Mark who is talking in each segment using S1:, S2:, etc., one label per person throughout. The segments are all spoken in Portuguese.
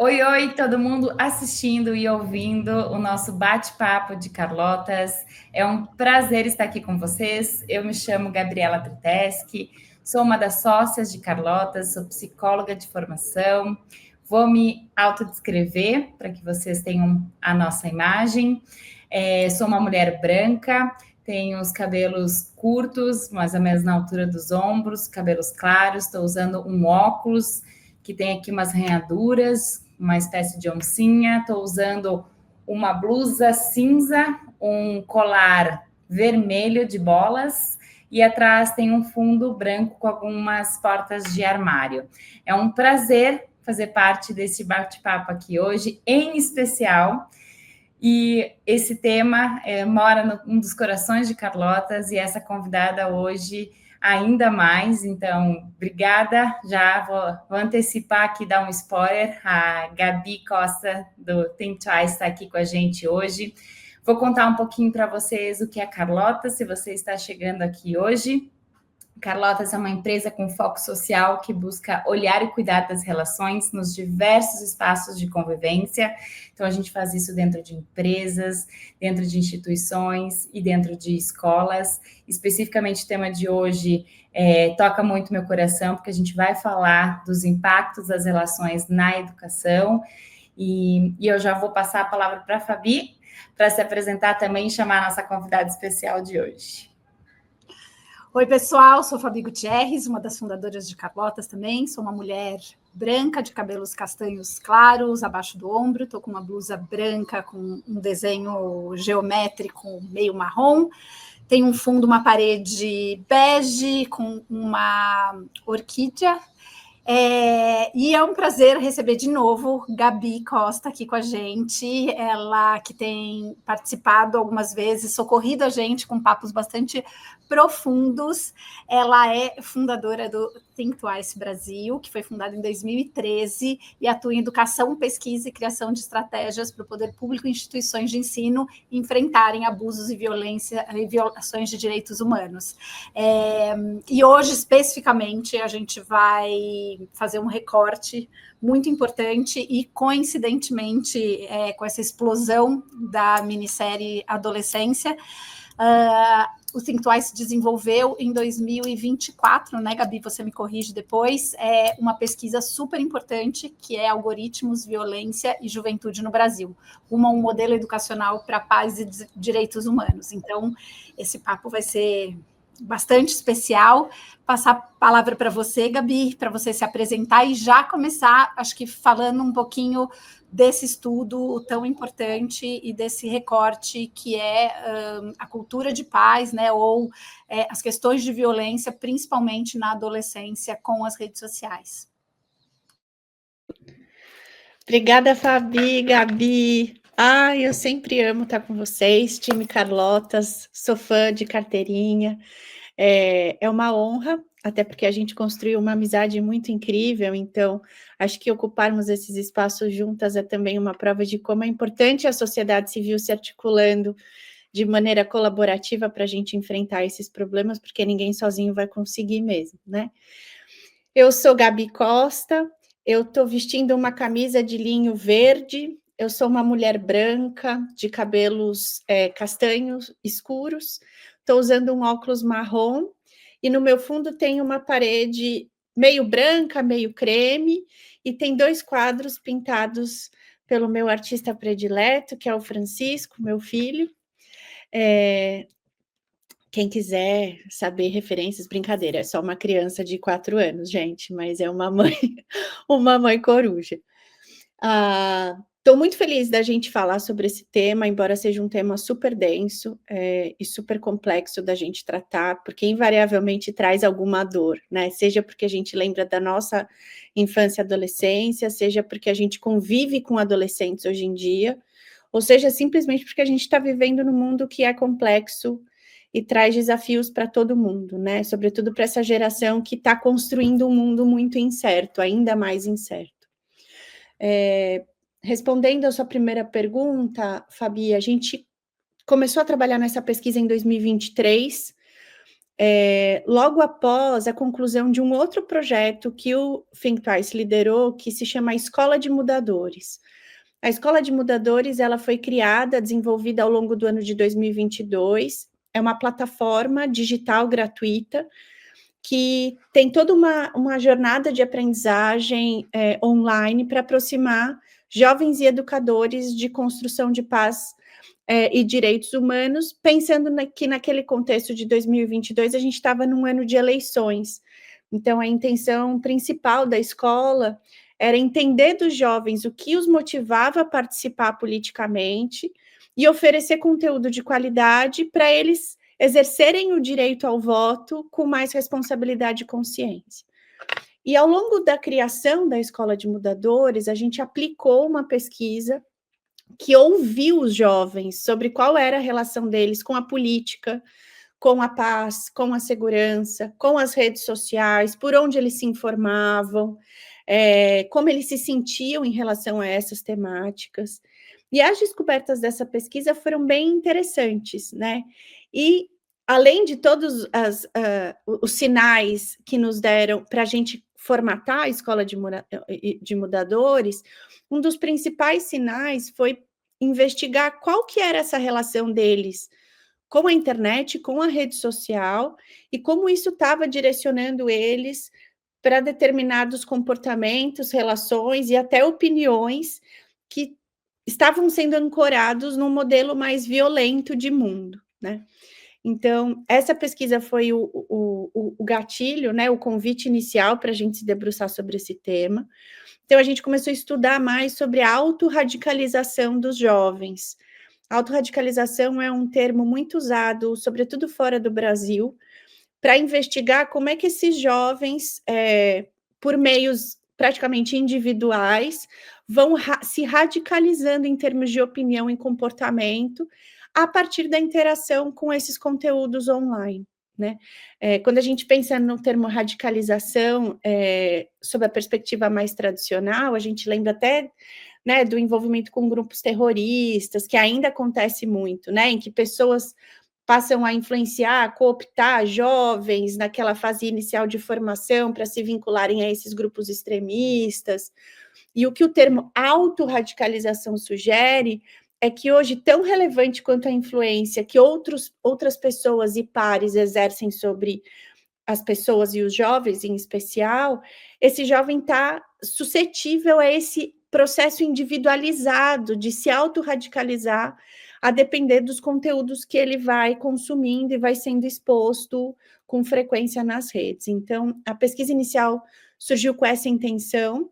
S1: Oi, oi, todo mundo assistindo e ouvindo o nosso bate-papo de Carlotas. É um prazer estar aqui com vocês. Eu me chamo Gabriela Triteschi, sou uma das sócias de Carlotas, sou psicóloga de formação. Vou me autodescrever para que vocês tenham a nossa imagem. Sou uma mulher branca, tenho os cabelos curtos, mais ou menos na altura dos ombros, cabelos claros, estou usando um óculos que tem aqui umas ranhaduras, uma espécie de oncinha. Estou usando uma blusa cinza, um colar vermelho de bolas e atrás tem um fundo branco com algumas portas de armário. É um prazer fazer parte desse bate-papo aqui hoje, em especial. E esse tema mora num dos corações de Carlotas e essa convidada hoje ainda mais. Então, obrigada. Já vou antecipar aqui, dar um spoiler. A Gabi Costa, do Think Twice, está aqui com a gente hoje. Vou contar um pouquinho para vocês o que é Carlota, se você está chegando aqui hoje. Carlotas é uma empresa com foco social que busca olhar e cuidar das relações nos diversos espaços de convivência. Então, a gente faz isso dentro de empresas, dentro de instituições e dentro de escolas. Especificamente, o tema de hoje toca muito meu coração, porque a gente vai falar dos impactos das relações na educação. E eu já vou passar a palavra para a Fabi, para se apresentar também e chamar a nossa convidada especial de hoje.
S2: Oi, pessoal, sou Fabi Gutierrez, uma das fundadoras de Carlotas também. Sou uma mulher branca, de cabelos castanhos claros, abaixo do ombro. Estou com uma blusa branca com um desenho geométrico meio marrom. Tem um fundo, uma parede bege com uma orquídea. E é um prazer receber de novo Gabi Costa aqui com a gente, ela que tem participado algumas vezes, socorrido a gente com papos bastante profundos. Ela é fundadora do Think Twice Brasil, que foi fundado em 2013 e atua em educação, pesquisa e criação de estratégias para o poder público e instituições de ensino enfrentarem abusos e violência e violações de direitos humanos. E hoje, especificamente, a gente vai fazer um recorte muito importante e, coincidentemente, com essa explosão da minissérie Adolescência, o Think Twice desenvolveu em 2024, né, Gabi, você me corrige depois, uma pesquisa super importante que é Algoritmos, Violência e Juventude no Brasil, um modelo educacional para paz e direitos humanos. Então, esse papo vai ser bastante especial. Passar a palavra para você, Gabi, para você se apresentar e já começar, acho que falando um pouquinho desse estudo tão importante e desse recorte que é a cultura de paz, né, ou as questões de violência, principalmente na adolescência, com as redes sociais.
S3: Obrigada, Fabi, Gabi. Eu sempre amo estar com vocês, time Carlotas, sou fã de carteirinha. É uma honra, até porque a gente construiu uma amizade muito incrível, então acho que ocuparmos esses espaços juntas é também uma prova de como é importante a sociedade civil se articulando de maneira colaborativa para a gente enfrentar esses problemas, porque ninguém sozinho vai conseguir mesmo, né? Eu sou Gabi Costa, eu estou vestindo uma camisa de linho verde, eu sou uma mulher branca, de cabelos castanhos escuros, estou usando um óculos marrom, e no meu fundo tem uma parede meio branca, meio creme, e tem 2 quadros pintados pelo meu artista predileto, que é o Francisco, meu filho. Quem quiser saber referências, brincadeira, é só uma criança de 4 anos, gente, mas é uma mãe coruja. Estou muito feliz da gente falar sobre esse tema, embora seja um tema super denso e super complexo da gente tratar, porque invariavelmente traz alguma dor, né? Seja porque a gente lembra da nossa infância e adolescência, seja porque a gente convive com adolescentes hoje em dia, ou seja, simplesmente porque a gente está vivendo num mundo que é complexo e traz desafios para todo mundo, né? Sobretudo para essa geração que está construindo um mundo muito incerto, ainda mais incerto. Respondendo a sua primeira pergunta, Fabi, a gente começou a trabalhar nessa pesquisa em 2023, logo após a conclusão de um outro projeto que o Think Twice liderou, que se chama Escola de Mudadores. A Escola de Mudadores, ela foi criada, desenvolvida ao longo do ano de 2022, é uma plataforma digital gratuita, que tem toda uma jornada de aprendizagem online para aproximar jovens e educadores de construção de paz e direitos humanos, pensando que naquele contexto de 2022 a gente estava num ano de eleições. Então, a intenção principal da escola era entender dos jovens o que os motivava a participar politicamente e oferecer conteúdo de qualidade para eles exercerem o direito ao voto com mais responsabilidade e consciência. E ao longo da criação da Escola de Mudadores, a gente aplicou uma pesquisa que ouviu os jovens sobre qual era a relação deles com a política, com a paz, com a segurança, com as redes sociais, por onde eles se informavam, como eles se sentiam em relação a essas temáticas. E as descobertas dessa pesquisa foram bem interessantes, né? E, além de todos os sinais que nos deram para a gente formatar a Escola de Mudadores, um dos principais sinais foi investigar qual que era essa relação deles com a internet, com a rede social, e como isso estava direcionando eles para determinados comportamentos, relações e até opiniões que estavam sendo ancorados num modelo mais violento de mundo, né? Então, essa pesquisa foi o gatilho, né, o convite inicial para a gente se debruçar sobre esse tema. Então, a gente começou a estudar mais sobre a autorradicalização dos jovens. A autorradicalização é um termo muito usado, sobretudo fora do Brasil, para investigar como é que esses jovens, por meios praticamente individuais, vão se radicalizando em termos de opinião e comportamento a partir da interação com esses conteúdos online, né? Quando a gente pensa no termo radicalização, sob a perspectiva mais tradicional, a gente lembra até, né, do envolvimento com grupos terroristas, que ainda acontece muito, né, em que pessoas passam a influenciar, cooptar jovens naquela fase inicial de formação para se vincularem a esses grupos extremistas. E o que o termo autorradicalização sugere é que hoje, tão relevante quanto a influência que outras pessoas e pares exercem sobre as pessoas e os jovens em especial, esse jovem está suscetível a esse processo individualizado de se autorradicalizar a depender dos conteúdos que ele vai consumindo e vai sendo exposto com frequência nas redes. Então, a pesquisa inicial surgiu com essa intenção,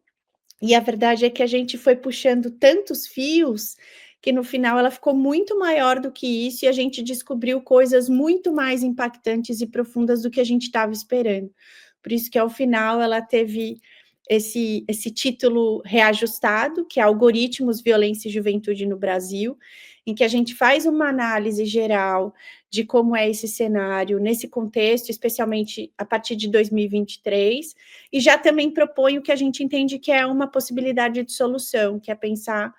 S3: e a verdade é que a gente foi puxando tantos fios que no final ela ficou muito maior do que isso, e a gente descobriu coisas muito mais impactantes e profundas do que a gente estava esperando. Por isso que ao final ela teve esse título reajustado, que é Algoritmos, Violência e Juventude no Brasil, em que a gente faz uma análise geral de como é esse cenário nesse contexto, especialmente a partir de 2023, e já também propõe o que a gente entende que é uma possibilidade de solução, que é pensar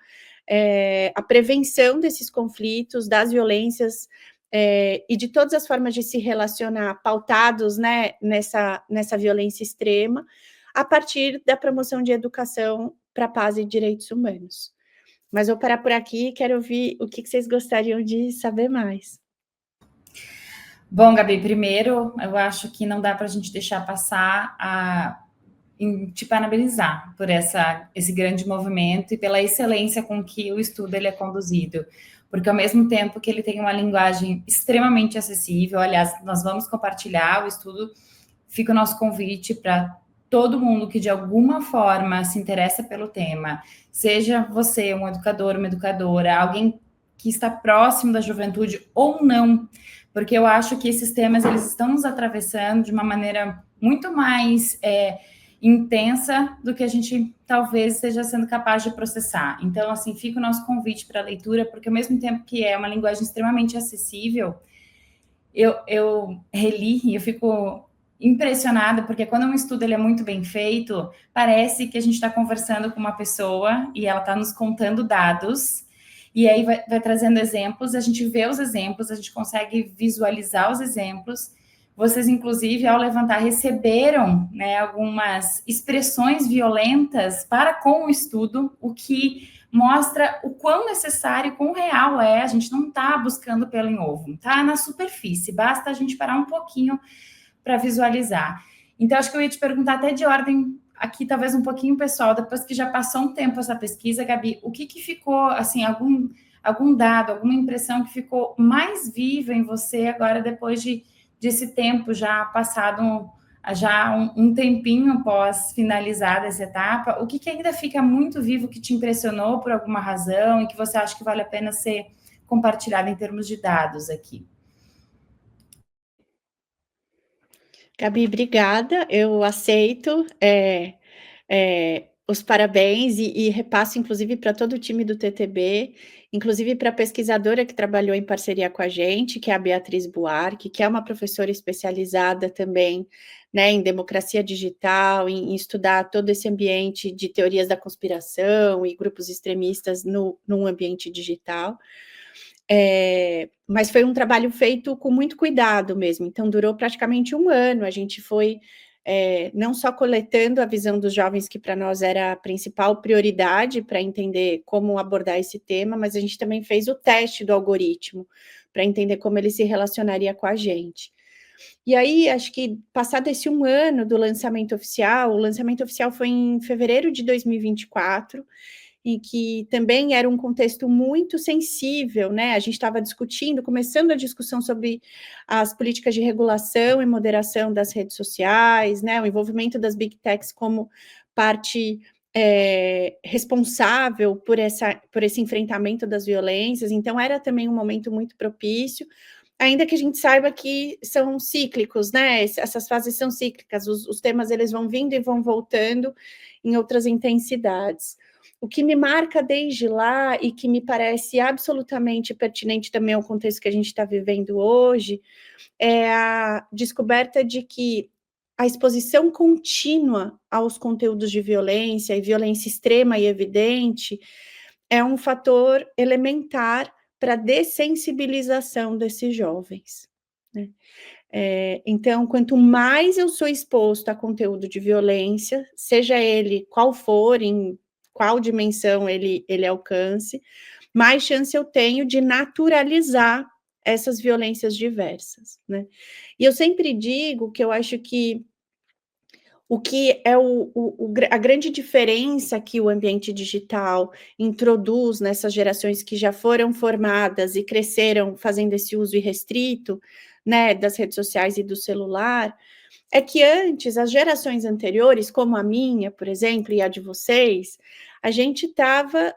S3: a prevenção desses conflitos, das violências e de todas as formas de se relacionar pautados, né, nessa violência extrema, a partir da promoção de educação para a paz e direitos humanos. Mas vou parar por aqui e quero ouvir o que vocês gostariam de saber mais.
S1: Bom, Gabi, primeiro, eu acho que não dá para a gente deixar passar te parabenizar por esse grande movimento e pela excelência com que o estudo ele é conduzido, porque ao mesmo tempo que ele tem uma linguagem extremamente acessível, aliás, nós vamos compartilhar o estudo, fica o nosso convite para todo mundo que de alguma forma se interessa pelo tema, seja você um educador, uma educadora, alguém que está próximo da juventude ou não, porque eu acho que esses temas eles estão nos atravessando de uma maneira muito mais intensa do que a gente talvez esteja sendo capaz de processar. Então, assim, fica o nosso convite para a leitura, porque ao mesmo tempo que é uma linguagem extremamente acessível, eu reli e eu fico impressionada, porque quando um estudo ele é muito bem feito, parece que a gente está conversando com uma pessoa e ela está nos contando dados, e aí vai trazendo exemplos, a gente vê os exemplos, a gente consegue visualizar os exemplos, vocês, inclusive, ao levantar, receberam, né, algumas expressões violentas para com o estudo, o que mostra o quão necessário, quão real é. A gente não está buscando pelo em ovo, está na superfície, basta a gente parar um pouquinho para visualizar. Então, acho que eu ia te perguntar até de ordem aqui, talvez um pouquinho pessoal, depois que já passou um tempo essa pesquisa, Gabi, o que ficou, assim, algum dado, alguma impressão que ficou mais viva em você agora, depois desse tempo já passado, já um tempinho após finalizar essa etapa, o que ainda fica muito vivo, que te impressionou por alguma razão e que você acha que vale a pena ser compartilhado em termos de dados aqui?
S3: Gabi, obrigada, eu aceito os parabéns e repasso, inclusive, para todo o time do TTB, inclusive para a pesquisadora que trabalhou em parceria com a gente, que é a Beatriz Buarque, que é uma professora especializada também, né, em democracia digital, em estudar todo esse ambiente de teorias da conspiração e grupos extremistas num ambiente digital. Mas foi um trabalho feito com muito cuidado mesmo, então durou praticamente 1 ano, a gente foi não só coletando a visão dos jovens, que para nós era a principal prioridade para entender como abordar esse tema, mas a gente também fez o teste do algoritmo, para entender como ele se relacionaria com a gente. E aí, acho que passado esse 1 ano do lançamento oficial, o lançamento oficial foi em fevereiro de 2024, em que também era um contexto muito sensível, né? A gente estava discutindo, começando a discussão sobre as políticas de regulação e moderação das redes sociais, né? O envolvimento das Big Techs como parte responsável por esse enfrentamento das violências. Então, era também um momento muito propício, ainda que a gente saiba que são cíclicos, né? Essas fases são cíclicas, os temas eles vão vindo e vão voltando em outras intensidades. O que me marca desde lá e que me parece absolutamente pertinente também ao contexto que a gente está vivendo hoje é a descoberta de que a exposição contínua aos conteúdos de violência e violência extrema e evidente é um fator elementar para a dessensibilização desses jovens, né? Então, quanto mais eu sou exposto a conteúdo de violência, seja ele qual for, em qual dimensão ele alcance, mais chance eu tenho de naturalizar essas violências diversas, né? E eu sempre digo que eu acho que o que é a grande diferença que o ambiente digital introduz nessas gerações que já foram formadas e cresceram fazendo esse uso irrestrito, né, das redes sociais e do celular, é que antes, as gerações anteriores, como a minha, por exemplo, e a de vocês, a gente estava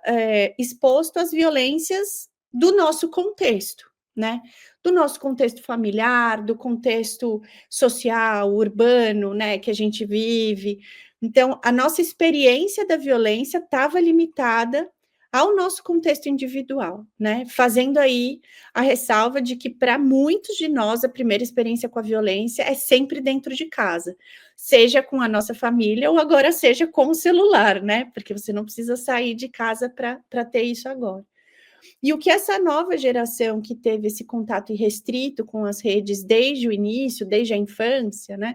S3: exposto às violências do nosso contexto, né? Do nosso contexto familiar, do contexto social, urbano, né, que a gente vive. Então, a nossa experiência da violência estava limitada ao nosso contexto individual, né? Fazendo aí a ressalva de que, para muitos de nós, a primeira experiência com a violência é sempre dentro de casa, seja com a nossa família ou agora seja com o celular, né? Porque você não precisa sair de casa para ter isso agora. E o que essa nova geração que teve esse contato irrestrito com as redes desde o início, desde a infância, né,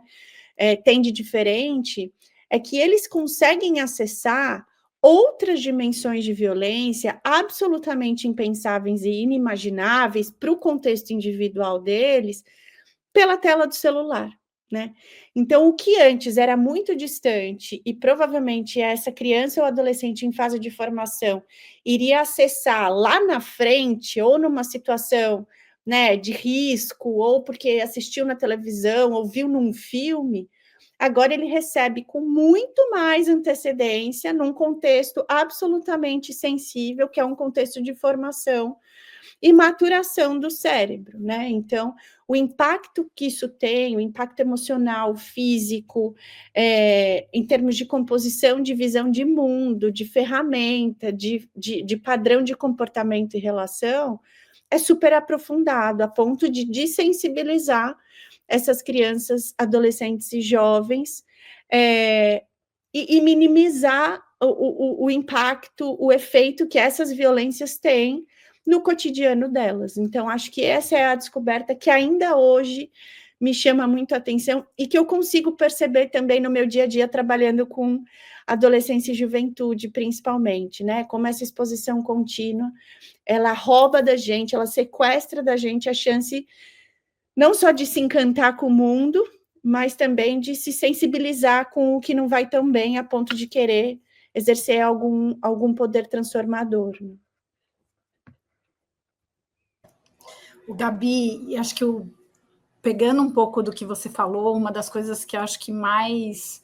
S3: tem de diferente, é que eles conseguem acessar outras dimensões de violência absolutamente impensáveis e inimagináveis para o contexto individual deles pela tela do celular, né? Então, o que antes era muito distante e provavelmente essa criança ou adolescente em fase de formação iria acessar lá na frente ou numa situação, né, de risco ou porque assistiu na televisão ou viu num filme, agora ele recebe com muito mais antecedência num contexto absolutamente sensível, que é um contexto de formação e maturação do cérebro, né? Então, o impacto que isso tem, o impacto emocional, físico, em termos de composição, de visão de mundo, de ferramenta, de padrão de comportamento e relação, é super aprofundado, a ponto de desensibilizar essas crianças, adolescentes e jovens, e minimizar o impacto, o efeito que essas violências têm no cotidiano delas. Então, acho que essa é a descoberta que ainda hoje me chama muito a atenção e que eu consigo perceber também no meu dia a dia trabalhando com adolescência e juventude, principalmente, né? Como essa exposição contínua, ela rouba da gente, ela sequestra da gente a chance não só de se encantar com o mundo, mas também de se sensibilizar com o que não vai tão bem a ponto de querer exercer algum poder transformador.
S2: O Gabi, acho que pegando um pouco do que você falou, uma das coisas que eu acho que mais...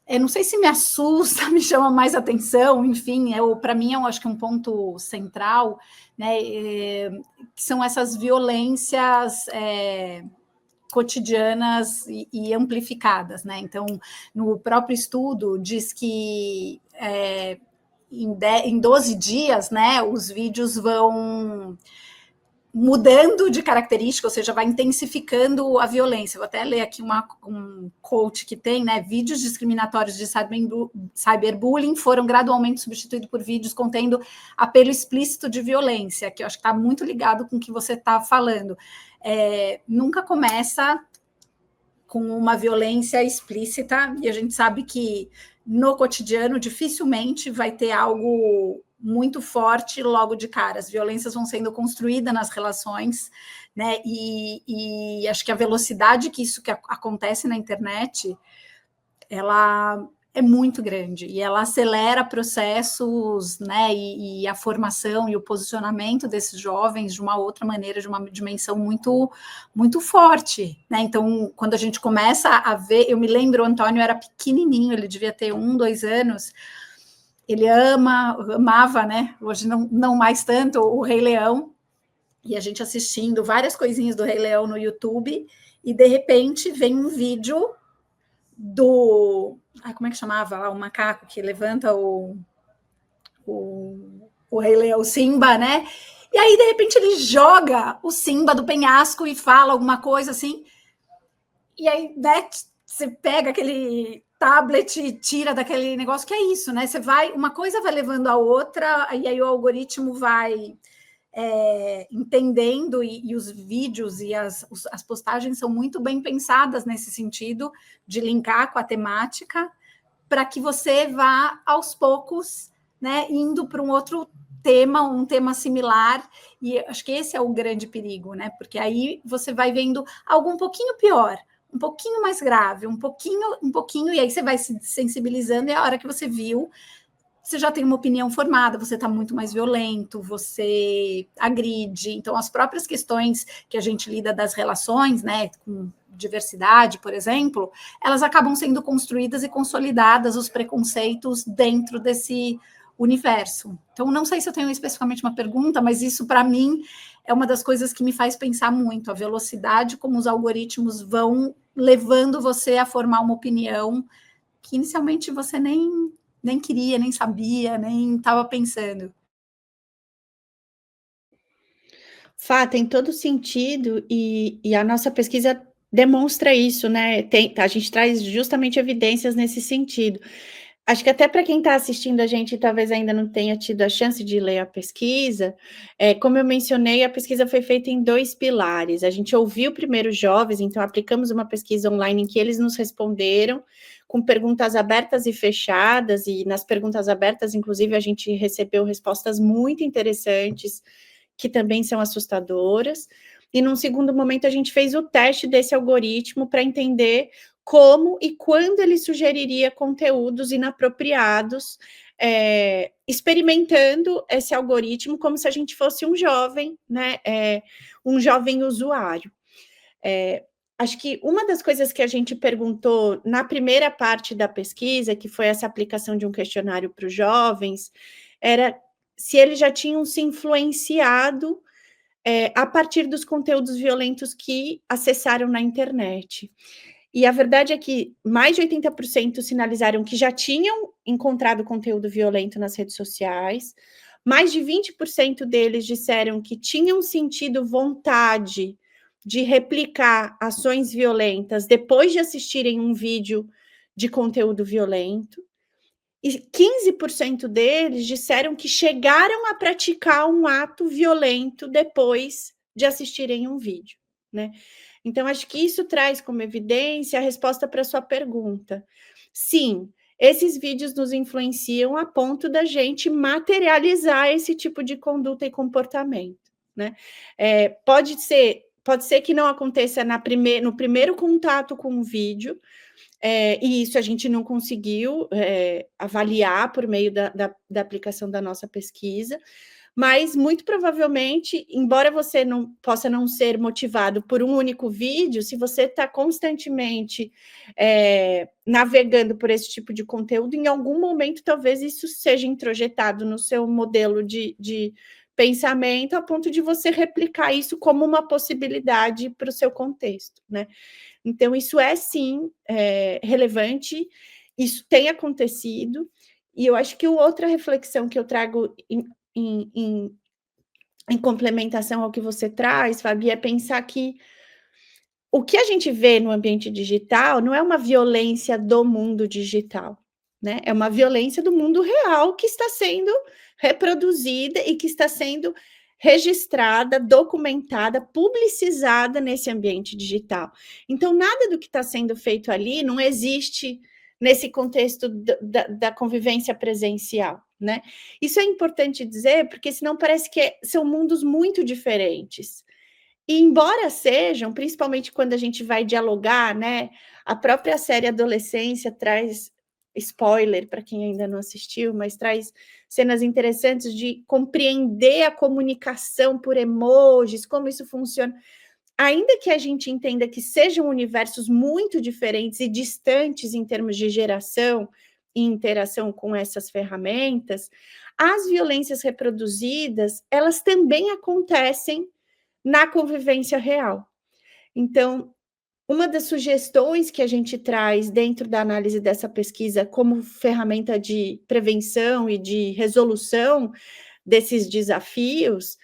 S2: não sei se me assusta, me chama mais atenção, enfim, para mim eu acho que um ponto central, né, que são essas violências cotidianas e amplificadas, né? Então, no próprio estudo diz que em 12 dias, né, os vídeos vão mudando de característica, ou seja, vai intensificando a violência. Vou até ler aqui um quote que tem, né? Vídeos discriminatórios de cyberbullying foram gradualmente substituídos por vídeos contendo apelo explícito de violência, que eu acho que está muito ligado com o que você está falando. Nunca começa com uma violência explícita, e a gente sabe que no cotidiano dificilmente vai ter algo muito forte logo de cara. As violências vão sendo construídas nas relações, né? E acho que a velocidade que isso que acontece na internet, ela é muito grande e ela acelera processos, né? E a formação e o posicionamento desses jovens de uma outra maneira, de uma dimensão muito, muito forte, né? Então, quando a gente começa a ver, eu me lembro, o Antônio era pequenininho, ele devia ter 1, 2 anos. Ele amava, né? Hoje não mais tanto, o Rei Leão, e a gente assistindo várias coisinhas do Rei Leão no YouTube, e de repente vem um vídeo como é que chamava lá? O macaco que levanta o Rei Leão, o Simba, né? E aí, de repente, ele joga o Simba do penhasco e fala alguma coisa assim, e aí, né, você pega aquele tablet e tira daquele negócio, que é isso, né? Uma coisa vai levando a outra, e aí o algoritmo vai entendendo, e os vídeos e as postagens são muito bem pensadas nesse sentido, de linkar com a temática, para que você vá aos poucos, né, indo para um outro tema, um tema similar, e acho que esse é o grande perigo, né? Porque aí você vai vendo algo um pouquinho pior, um pouquinho mais grave, um pouquinho, e aí você vai se sensibilizando, e a hora que você viu, você já tem uma opinião formada, você está muito mais violento, você agride. Então, as próprias questões que a gente lida das relações, né, com diversidade, por exemplo, elas acabam sendo construídas e consolidadas, os preconceitos dentro desse universo. Então, não sei se eu tenho especificamente uma pergunta, mas isso, para mim, é uma das coisas que me faz pensar muito, a velocidade como os algoritmos vão levando você a formar uma opinião que inicialmente você nem queria, nem sabia, nem estava pensando.
S3: Fá, tem todo sentido, e a nossa pesquisa demonstra isso, né? A gente traz justamente evidências nesse sentido. Acho que até para quem está assistindo a gente, talvez ainda não tenha tido a chance de ler a pesquisa, como eu mencionei, a pesquisa foi feita em 2 pilares. A gente ouviu primeiro jovens, então aplicamos uma pesquisa online em que eles nos responderam com perguntas abertas e fechadas, e nas perguntas abertas, inclusive, a gente recebeu respostas muito interessantes, que também são assustadoras. E num segundo momento, a gente fez o teste desse algoritmo para entender como e quando ele sugeriria conteúdos inapropriados, experimentando esse algoritmo como se a gente fosse um jovem, né, um jovem usuário. Acho que uma das coisas que a gente perguntou na primeira parte da pesquisa, que foi essa aplicação de um questionário para os jovens, era se eles já tinham se influenciado a partir dos conteúdos violentos que acessaram na internet. E a verdade é que mais de 80% sinalizaram que já tinham encontrado conteúdo violento nas redes sociais, mais de 20% deles disseram que tinham sentido vontade de replicar ações violentas depois de assistirem um vídeo de conteúdo violento, e 15% deles disseram que chegaram a praticar um ato violento depois de assistirem um vídeo, né? Então, acho que isso traz como evidência a resposta para a sua pergunta. Sim, esses vídeos nos influenciam a ponto da gente materializar esse tipo de conduta e comportamento, né? Pode ser que não aconteça no primeiro contato com o vídeo, e isso a gente não conseguiu avaliar por meio da aplicação da nossa pesquisa, mas muito provavelmente, embora você não possa não ser motivado por um único vídeo, se você está constantemente navegando por esse tipo de conteúdo, em algum momento talvez isso seja introjetado no seu modelo de pensamento, a ponto de você replicar isso como uma possibilidade para o seu contexto, né? Então, isso é sim relevante, isso tem acontecido, e eu acho que outra reflexão que eu trago em complementação ao que você traz, Fabi, é pensar que o que a gente vê no ambiente digital não é uma violência do mundo digital, né? É uma violência do mundo real que está sendo reproduzida e que está sendo registrada, documentada, publicizada nesse ambiente digital. Então, nada do que está sendo feito ali não existe nesse contexto da convivência presencial, né? Isso é importante dizer, porque senão parece que são mundos muito diferentes. E embora sejam, principalmente quando a gente vai dialogar, né? A própria série Adolescência traz spoiler para quem ainda não assistiu, mas traz cenas interessantes de compreender a comunicação por emojis, como isso funciona. Ainda que a gente entenda que sejam universos muito diferentes e distantes em termos de geração e interação com essas ferramentas, as violências reproduzidas, elas também acontecem na convivência real. Então, uma das sugestões que a gente traz dentro da análise dessa pesquisa como ferramenta de prevenção e de resolução desses desafios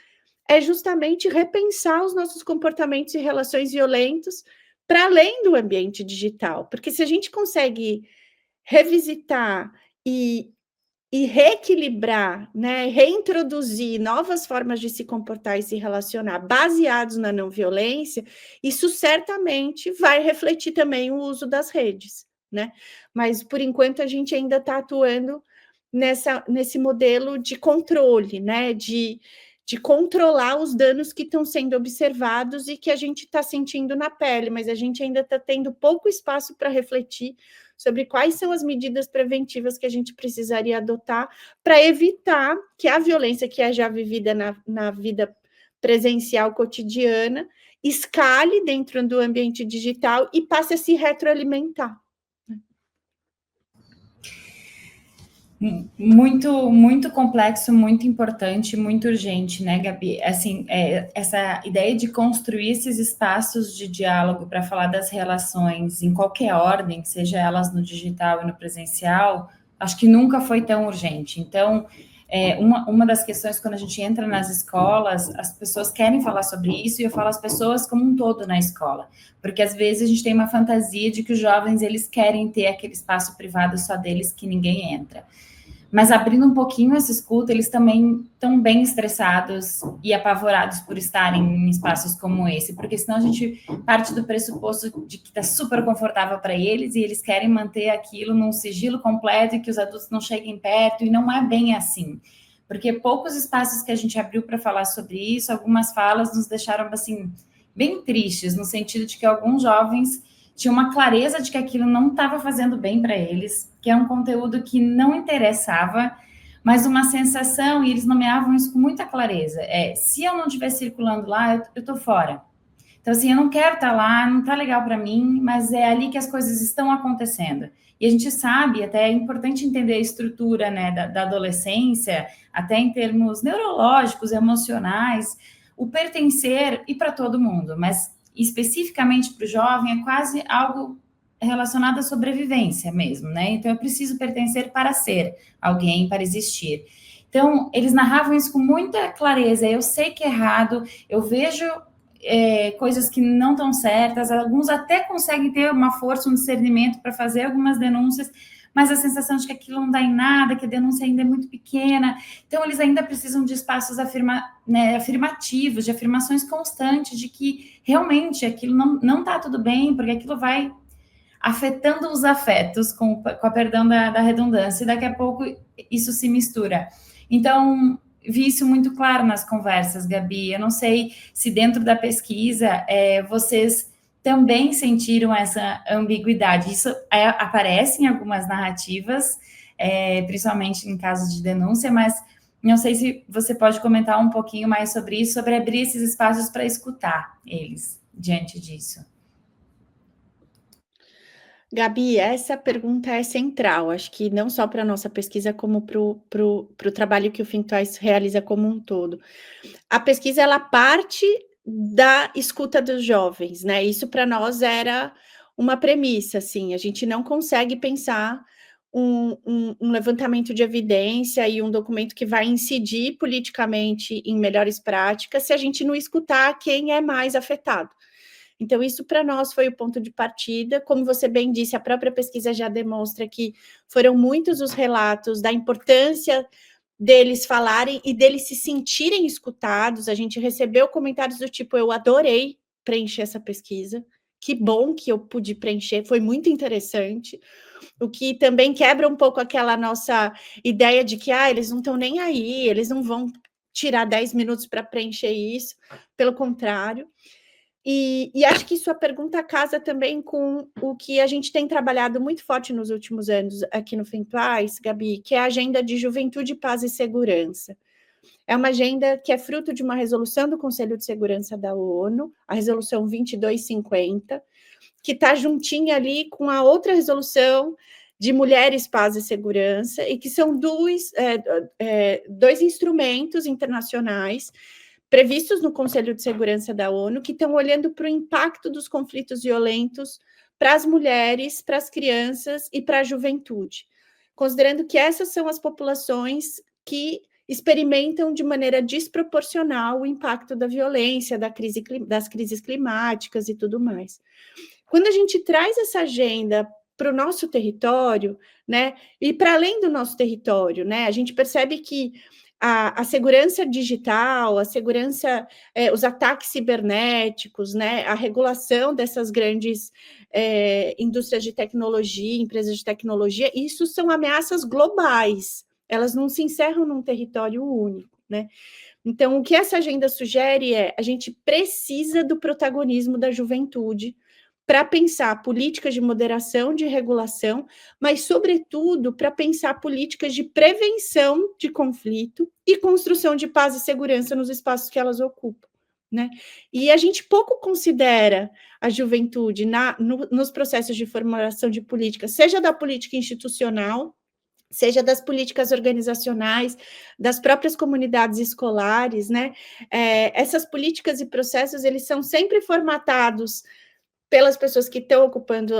S3: é justamente repensar os nossos comportamentos e relações violentos para além do ambiente digital. Porque se a gente consegue revisitar e reequilibrar, né, reintroduzir novas formas de se comportar e se relacionar baseados na não violência, isso certamente vai refletir também o uso das redes, né? Mas, por enquanto, a gente ainda está atuando nesse modelo de controle, né, de controlar os danos que estão sendo observados e que a gente está sentindo na pele, mas a gente ainda está tendo pouco espaço para refletir sobre quais são as medidas preventivas que a gente precisaria adotar para evitar que a violência que é já vivida na vida presencial cotidiana escale dentro do ambiente digital e passe a se retroalimentar.
S1: Muito, muito complexo, muito importante, muito urgente, né, Gabi? Assim, essa ideia de construir esses espaços de diálogo para falar das relações em qualquer ordem, seja elas no digital e no presencial, acho que nunca foi tão urgente. Então, uma das questões, quando a gente entra nas escolas, as pessoas querem falar sobre isso, e eu falo as pessoas como um todo na escola, porque às vezes a gente tem uma fantasia de que os jovens, eles querem ter aquele espaço privado só deles, que ninguém entra. Mas abrindo um pouquinho essa escuta, eles também estão bem estressados e apavorados por estarem em espaços como esse, porque senão a gente parte do pressuposto de que está super confortável para eles e eles querem manter aquilo num sigilo completo e que os adultos não cheguem perto, e não é bem assim. Porque poucos espaços que a gente abriu para falar sobre isso, algumas falas nos deixaram, assim, bem tristes, no sentido de que alguns jovens tinha uma clareza de que aquilo não estava fazendo bem para eles, que é um conteúdo que não interessava, mas uma sensação, e eles nomeavam isso com muita clareza, se eu não estiver circulando lá, eu estou fora. Então, assim, eu não quero estar lá, não está legal para mim, mas é ali que as coisas estão acontecendo. E a gente sabe, até é importante entender a estrutura, né, da adolescência, até em termos neurológicos, emocionais, o pertencer, e para todo mundo, mas especificamente para o jovem, é quase algo relacionado à sobrevivência mesmo, né? Então, eu preciso pertencer para ser alguém, para existir. Então, eles narravam isso com muita clareza. Eu sei que é errado, eu vejo coisas que não estão certas, alguns até conseguem ter uma força, um discernimento para fazer algumas denúncias, mas a sensação de que aquilo não dá em nada, que a denúncia ainda é muito pequena. Então, eles ainda precisam de espaços afirmativos, de afirmações constantes, de que realmente aquilo não está tudo bem, porque aquilo vai afetando os afetos, com a perdão da redundância, e daqui a pouco isso se mistura. Então, vi isso muito claro nas conversas, Gabi. Eu não sei se dentro da pesquisa vocês também sentiram essa ambiguidade. Isso aparece em algumas narrativas, principalmente em casos de denúncia, mas não sei se você pode comentar um pouquinho mais sobre isso, sobre abrir esses espaços para escutar eles diante disso.
S3: Gabi, essa pergunta é central, acho que não só para a nossa pesquisa, como para o trabalho que o Think Twice realiza como um todo. A pesquisa, ela parte da escuta dos jovens, né? Isso para nós era uma premissa, assim, a gente não consegue pensar um levantamento de evidência e um documento que vai incidir politicamente em melhores práticas se a gente não escutar quem é mais afetado. Então, isso para nós foi o ponto de partida. Como você bem disse, a própria pesquisa já demonstra que foram muitos os relatos da importância deles falarem e deles se sentirem escutados. A gente recebeu comentários do tipo, eu adorei preencher essa pesquisa, que bom que eu pude preencher, foi muito interessante. O que também quebra um pouco aquela nossa ideia de que eles não estão nem aí, eles não vão tirar 10 minutos para preencher isso, pelo contrário. E acho que sua pergunta casa também com o que a gente tem trabalhado muito forte nos últimos anos aqui no Think Twice, Gabi, que é a agenda de juventude, paz e segurança. É uma agenda que é fruto de uma resolução do Conselho de Segurança da ONU, a resolução 2250, que está juntinha ali com a outra resolução de mulheres, paz e segurança, e que são dois instrumentos internacionais previstos no Conselho de Segurança da ONU, que estão olhando para o impacto dos conflitos violentos para as mulheres, para as crianças e para a juventude, considerando que essas são as populações que experimentam de maneira desproporcional o impacto da violência, das crises climáticas e tudo mais. Quando a gente traz essa agenda para o nosso território, né, e para além do nosso território, né, a gente percebe que a segurança digital, a segurança, os ataques cibernéticos, né, a regulação dessas grandes indústrias de tecnologia, empresas de tecnologia, isso são ameaças globais, elas não se encerram num território único, né? Então, o que essa agenda sugere a gente precisa do protagonismo da juventude para pensar políticas de moderação, de regulação, mas, sobretudo, para pensar políticas de prevenção de conflito e construção de paz e segurança nos espaços que elas ocupam, né? E a gente pouco considera a juventude nos processos de formulação de política, seja da política institucional, seja das políticas organizacionais, das próprias comunidades escolares, né? Essas políticas e processos, eles são sempre formatados pelas pessoas que estão ocupando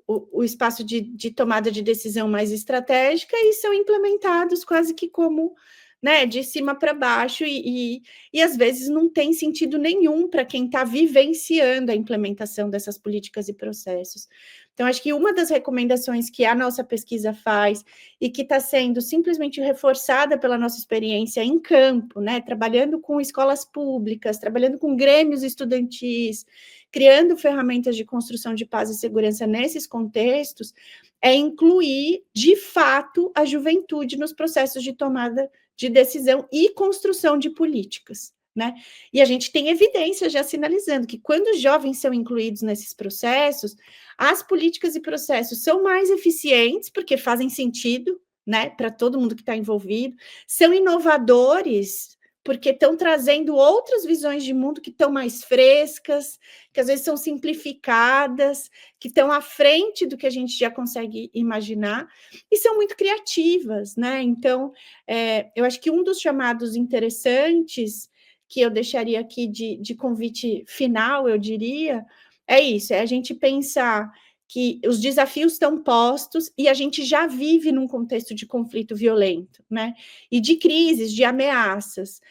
S3: o espaço de tomada de decisão mais estratégica e são implementados quase que como, né, de cima para baixo e às vezes não tem sentido nenhum para quem está vivenciando a implementação dessas políticas e processos. Então, acho que uma das recomendações que a nossa pesquisa faz e que está sendo simplesmente reforçada pela nossa experiência em campo, né, trabalhando com escolas públicas, trabalhando com grêmios estudantis, criando ferramentas de construção de paz e segurança nesses contextos, é incluir, de fato, a juventude nos processos de tomada de decisão e construção de políticas, né? E a gente tem evidências já sinalizando que quando os jovens são incluídos nesses processos, as políticas e processos são mais eficientes, porque fazem sentido, né, para todo mundo que está envolvido, são inovadores, porque estão trazendo outras visões de mundo que estão mais frescas, que às vezes são simplificadas, que estão à frente do que a gente já consegue imaginar, e são muito criativas, né? Então, eu acho que um dos chamados interessantes, que eu deixaria aqui de convite final, eu diria, é isso, é a gente pensar que os desafios estão postos e a gente já vive num contexto de conflito violento, né? E de crises, de ameaças.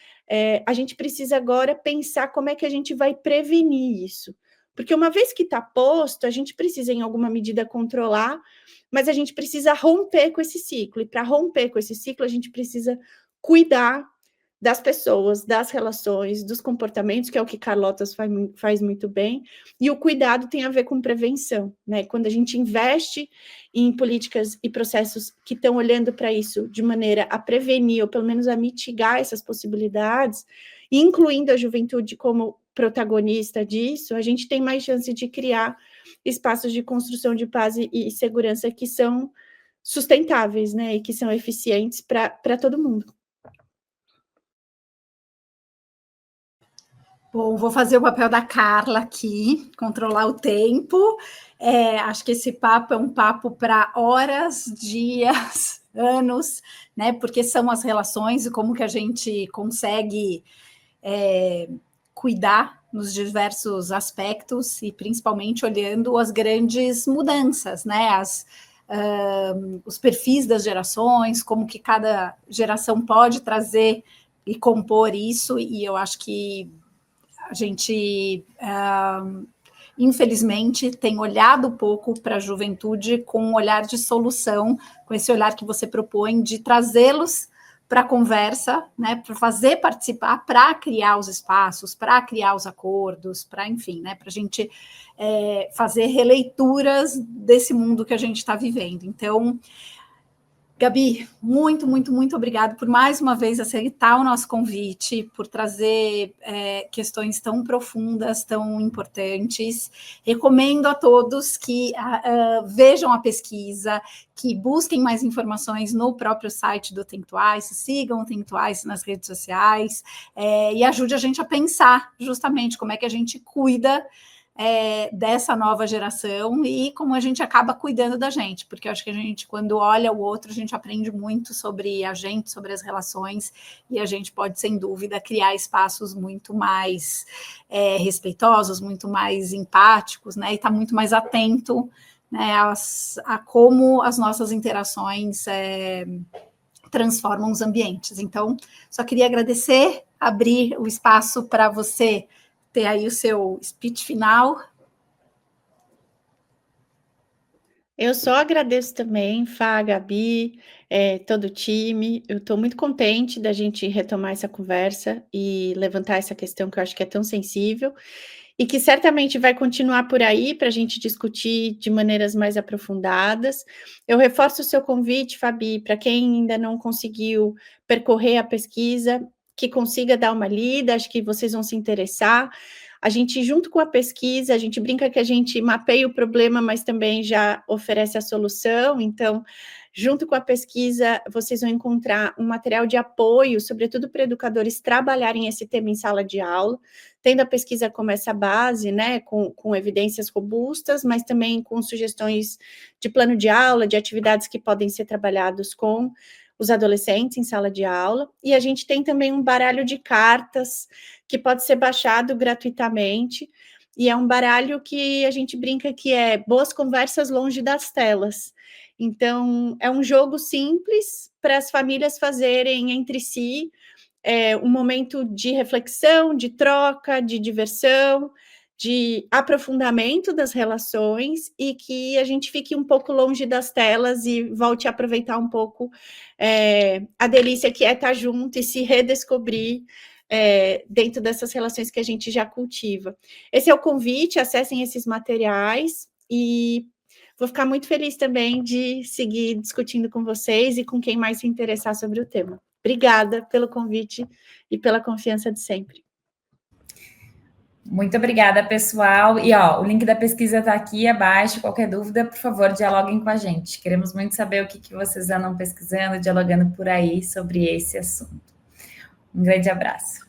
S3: A gente precisa agora pensar como é que a gente vai prevenir isso. Porque uma vez que está posto, a gente precisa, em alguma medida, controlar, mas a gente precisa romper com esse ciclo. E para romper com esse ciclo, a gente precisa cuidar das pessoas, das relações, dos comportamentos, que é o que Carlotas faz muito bem, e o cuidado tem a ver com prevenção, né? Quando a gente investe em políticas e processos que estão olhando para isso de maneira a prevenir, ou pelo menos a mitigar essas possibilidades, incluindo a juventude como protagonista disso, a gente tem mais chance de criar espaços de construção de paz e segurança que são sustentáveis, né? E que são eficientes para todo mundo.
S2: Bom, vou fazer o papel da Carla aqui, controlar o tempo. Acho que esse papo é um papo para horas, dias, anos, né? Porque são as relações e como que a gente consegue cuidar nos diversos aspectos e principalmente olhando as grandes mudanças, né? Os perfis das gerações, como que cada geração pode trazer e compor isso, e eu acho que a gente, infelizmente, tem olhado pouco para a juventude com um olhar de solução, com esse olhar que você propõe de trazê-los para a conversa, né, para fazer participar, para criar os espaços, para criar os acordos, para, enfim, né, para a gente fazer releituras desse mundo que a gente está vivendo. Então, Gabi, muito, muito, muito obrigada por mais uma vez aceitar o nosso convite, por trazer questões tão profundas, tão importantes. Recomendo a todos que vejam a pesquisa, que busquem mais informações no próprio site do Think Twice, sigam o Think Twice nas redes sociais e ajude a gente a pensar justamente como é que a gente cuida dessa nova geração e como a gente acaba cuidando da gente, porque eu acho que a gente, quando olha o outro, a gente aprende muito sobre a gente, sobre as relações, e a gente pode, sem dúvida, criar espaços muito mais respeitosos, muito mais empáticos, né, e estar muito mais atento, né, a como as nossas interações transformam os ambientes. Então, só queria agradecer, abrir o espaço para você ter aí o seu speech final.
S3: Eu só agradeço também, Fá, Gabi, todo o time. Eu estou muito contente da gente retomar essa conversa e levantar essa questão que eu acho que é tão sensível e que certamente vai continuar por aí para a gente discutir de maneiras mais aprofundadas. Eu reforço o seu convite, Fabi, para quem ainda não conseguiu percorrer a pesquisa, que consiga dar uma lida, acho que vocês vão se interessar. A gente, junto com a pesquisa, a gente brinca que a gente mapeia o problema, mas também já oferece a solução. Então, junto com a pesquisa, vocês vão encontrar um material de apoio, sobretudo para educadores trabalharem esse tema em sala de aula, tendo a pesquisa como essa base, né, com evidências robustas, mas também com sugestões de plano de aula, de atividades que podem ser trabalhados com os adolescentes em sala de aula, e a gente tem também um baralho de cartas que pode ser baixado gratuitamente, e é um baralho que a gente brinca que é boas conversas longe das telas. Então, é um jogo simples para as famílias fazerem entre si um momento de reflexão, de troca, de diversão, de aprofundamento das relações e que a gente fique um pouco longe das telas e volte a aproveitar um pouco a delícia que é estar junto e se redescobrir dentro dessas relações que a gente já cultiva. Esse é o convite, acessem esses materiais e vou ficar muito feliz também de seguir discutindo com vocês e com quem mais se interessar sobre o tema. Obrigada pelo convite e pela confiança de sempre.
S1: Muito obrigada, pessoal. E o link da pesquisa está aqui abaixo. Qualquer dúvida, por favor, dialoguem com a gente. Queremos muito saber o que vocês andam pesquisando, dialogando por aí sobre esse assunto. Um grande abraço.